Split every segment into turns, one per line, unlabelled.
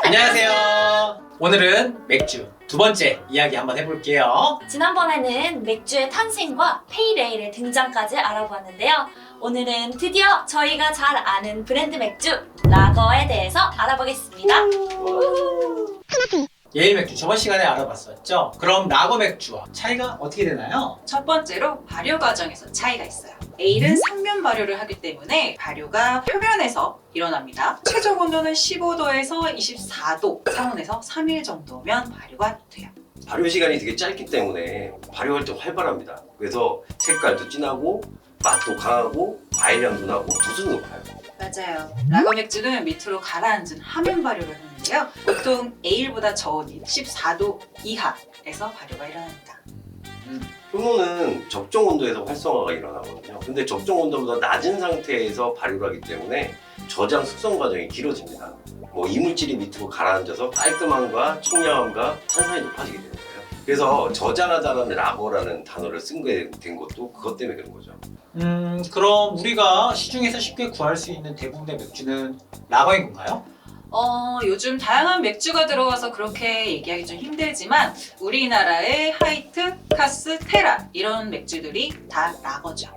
안녕하세요. 오늘은 맥주 두 번째 이야기 한번 해볼게요.
지난번에는 맥주의 탄생과 페이레일의 등장까지 알아보았는데요. 오늘은 드디어 저희가 잘 아는 브랜드 맥주 라거에 대해서 알아보겠습니다.
예일 맥주 저번 시간에 알아봤었죠? 그럼 라거 맥주와 차이가 어떻게 되나요?
첫 번째로 발효 과정에서 차이가 있어요. 에일은 상면 발효를 하기 때문에 발효가 표면에서 일어납니다. 최적 온도는 15도에서 24도, 상온에서 3일 정도면 발효가 돼요.
발효 시간이 되게 짧기 때문에 발효할 때 활발합니다. 그래서 색깔도 진하고 맛도 강하고 과일향도 나고 도수도 높아요.
맞아요. 라거 맥주는 밑으로 가라앉은 하면 발효를 하는데요. 보통 에일보다 저온인 14도 이하에서 발효가 일어납니다.
효모는 적정 온도에서 활성화가 일어나거든요. 근데 적정 온도보다 낮은 상태에서 발효를 하기 때문에 저장 숙성 과정이 길어집니다. 이물질이 밑으로 가라앉아서 깔끔함과 청량함과 탄산이 높아지게 되는 거예요. 그래서 저장하다라는 라거라는 단어를 쓴 게 된 것도 그것 때문에 그런 거죠.
그럼 우리가 시중에서 쉽게 구할 수 있는 대부분의 맥주는 라거인 건가요?
요즘 다양한 맥주가 들어와서 그렇게 얘기하기 좀 힘들지만 우리나라의 하이트, 카스, 테라 이런 맥주들이 다 라거죠.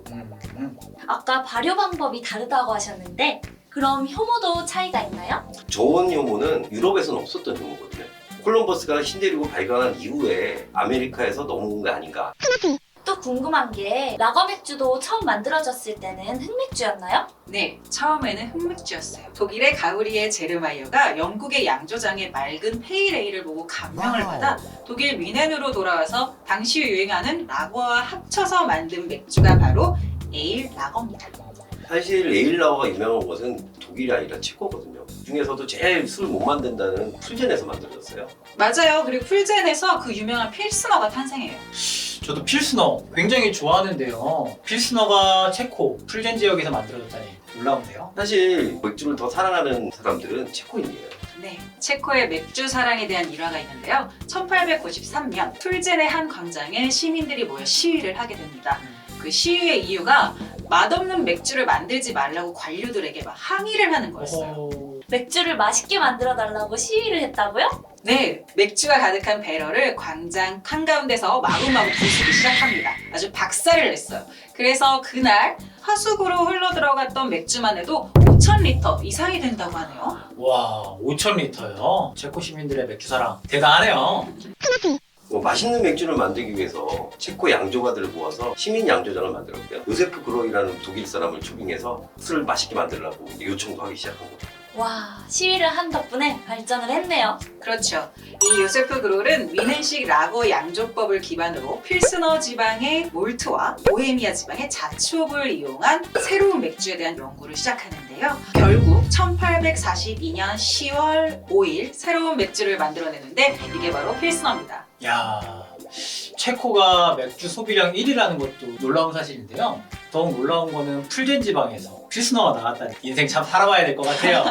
아까 발효 방법이 다르다고 하셨는데 그럼 효모도 차이가 있나요?
저온 효모는 유럽에서는 없었던 효모거든요. 콜럼버스가 신대륙을 발견한 이후에 아메리카에서 넘어온 게 아닌가.
또 궁금한 게 라거 맥주도 처음 만들어졌을 때는 흑맥주였나요?
네, 처음에는 흑맥주였어요. 독일의 가우리에 제르마이어가 영국의 양조장의 맑은 페이레일을 보고 감명을 받아 독일 뮌헨으로 돌아와서 당시 유행하는 라거와 합쳐서 만든 맥주가 바로 에일 라거입니다.
사실 에일 라거가 유명한 것은 독일이 아니라 체코거든요. 그 중에서도 제일 술 못 만든다는 풀젠에서 만들어졌어요.
맞아요. 그리고 풀젠에서 그 유명한 필스너가 탄생해요.
저도 필스너 굉장히 좋아하는데요. 필스너가 체코, 풀젠 지역에서 만들어졌다니 놀라운데요.
사실 맥주를 더 사랑하는 사람들은 체코인이에요.
네, 체코의 맥주 사랑에 대한 일화가 있는데요. 1893년 풀젠의 한 광장에 시민들이 모여 시위를 하게 됩니다. 그 시위의 이유가 맛없는 맥주를 만들지 말라고 관료들에게 막 항의를 하는 거였어요.
맥주를 맛있게 만들어 달라고 시위를 했다고요?
네, 맥주가 가득한 배럴을 광장 한가운데서 마구마구 부수기 시작합니다. 아주 박살을 냈어요. 그래서 그날 하수구로 흘러들어갔던 맥주만 해도 5,000리터 이상이 된다고 하네요.
와, 5,000리터요? 체코 시민들의 맥주 사랑 대단하네요.
맛있는 맥주를 만들기 위해서 체코 양조가들을 모아서 시민 양조장을 만들었고요. 요세프 그로이라는 독일 사람을 초빙해서 술을 맛있게 만들라고 요청도 하기 시작한 거죠.
와, 시위를 한 덕분에 발전을 했네요.
그렇죠. 이 요세프 그롤은 뮌헨식 라거 양조법을 기반으로 필스너 지방의 몰트와 보헤미아 지방의 자초업을 이용한 새로운 맥주에 대한 연구를 시작하는데요. 결국 1842년 10월 5일 새로운 맥주를 만들어내는데 이게 바로 필스너입니다.
야, 체코가 맥주 소비량 1위라는 것도 놀라운 사실인데요. 더욱 놀라운 거는 풀젠 지방에서 필스너가 나왔다니 인생 참 살아봐야 될 것 같아요.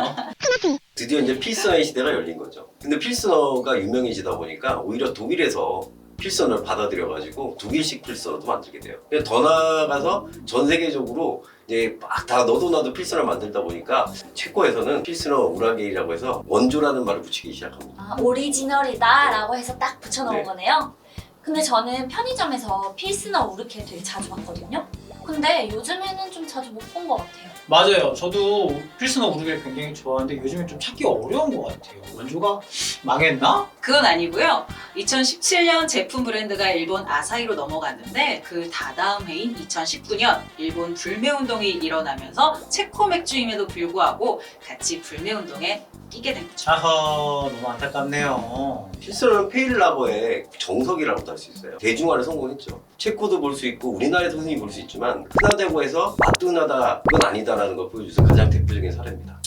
드디어 이제 필스너의 시대가 열린 거죠. 근데 필스너가 유명해지다 보니까 오히려 독일에서 필스너를 받아들여가지고 독일식 필스너도 만들게 돼요. 근데 더 나아가서 전 세계적으로 이제 막 다 너도 나도 필스너를 만들다 보니까 체코에서는 필스너 우라게이라고 해서 원조라는 말을 붙이기 시작합니다.
아, 오리지널이다 라고 해서 딱 붙여놓은
네.
거네요. 근데 저는 편의점에서 필스너 우르케 되게 자주 봤거든요. 근데 요즘에는 좀 자주 못 본 것 같아요.
맞아요. 저도 필스너 우르게를 굉장히 좋아하는데 요즘엔 좀 찾기 어려운 것 같아요. 원조가 망했나?
그건 아니고요. 2017년 제품 브랜드가 일본 아사히로 넘어갔는데 그 다다음 해인 2019년 일본 불매운동이 일어나면서 체코 맥주임에도 불구하고 같이 불매운동에 끼게 된 거죠.
아허, 너무 안타깝네요.
필스너는 페일 라거의 정석이라고도 할 수 있어요. 대중화를 성공했죠. 체코도 볼 수 있고 우리나라에서 흔히 볼 수 있지만 흔하다고 해서 맛도 흔하다 그건 아니다라는 걸 보여줘서 가장 대표적인 사례입니다.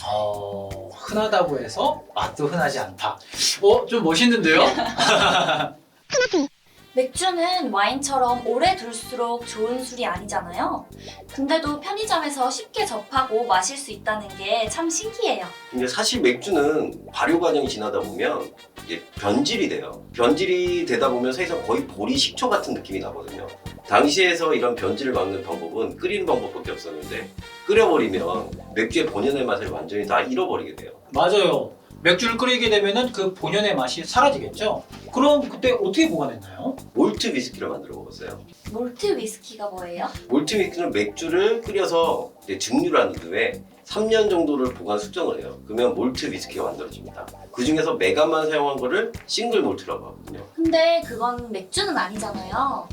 흔하다고 해서 맛도 흔하지 않다. 좀 멋있는데요?
맥주는 와인처럼 오래 둘수록 좋은 술이 아니잖아요. 근데도 편의점에서 쉽게 접하고 마실 수 있다는 게 참 신기해요.
근데 사실 맥주는 발효 과정이 지나다 보면 이게 변질이 돼요. 변질이 되다 보면 사실상 거의 보리 식초 같은 느낌이 나거든요. 당시에서 이런 변질을 막는 방법은 끓이는 방법밖에 없었는데 끓여버리면 맥주의 본연의 맛을 완전히 다 잃어버리게 돼요.
맞아요. 맥주를 끓이게 되면은 그 본연의 맛이 사라지겠죠? 그럼 그때 어떻게 보관했나요?
몰트 위스키를 만들어 먹었어요.
몰트 위스키가 뭐예요?
몰트 위스키는 맥주를 끓여서 이제 증류를 한 이후에 3년 정도를 보관 숙성을 해요. 그러면 몰트 위스키가 만들어집니다. 그 중에서 메가만 사용한 거를 싱글 몰트라고 하거든요.
근데 그건 맥주는 아니잖아요.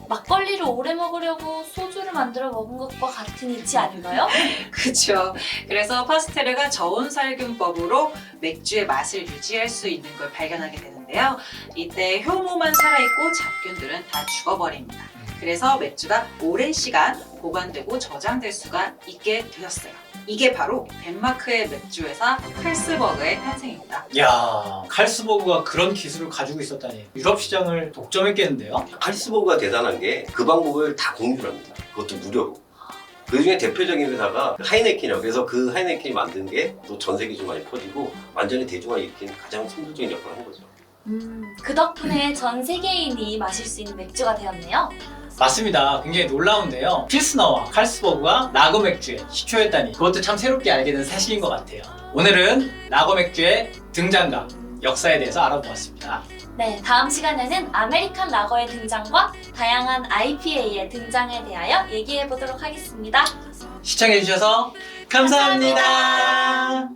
막걸리를 오래 먹으려고 소주를 만들어 먹은 것과 같은 이치 아닌가요?
그렇죠. 그래서 파스테르가 저온살균법으로 맥주의 맛을 유지할 수 있는 걸 발견하게 되는데요. 이때 효모만 살아있고 잡균들은 다 죽어버립니다. 그래서 맥주가 오랜 시간 보관되고 저장될 수가 있게 되었어요. 이게 바로 덴마크의 맥주 회사 칼스버그의 탄생입니다.
야, 칼스버그가 그런 기술을 가지고 있었다니 유럽 시장을 독점했겠는데요?
칼스버그가 대단한 게 그 방법을 다 공유를 합니다. 그것도 무료로. 그 중에 대표적인 회사가 하이네켄이라고. 그래서 그 하이네켄이 만든 게 또 전 세계적으로 많이 퍼지고 완전히 대중화 일으킨 가장 선도적인 역할을 한 거죠.
그 덕분에 전 세계인이 마실 수 있는 맥주가 되었네요.
맞습니다. 굉장히 놀라운데요. 필스너와 칼스버그가 라거 맥주의 시초였다니 그것도 참 새롭게 알게 된 사실인 것 같아요. 오늘은 라거 맥주의 등장과 역사에 대해서 알아보았습니다.
네, 다음 시간에는 아메리칸 라거의 등장과 다양한 IPA의 등장에 대하여 얘기해 보도록 하겠습니다.
시청해주셔서 감사합니다.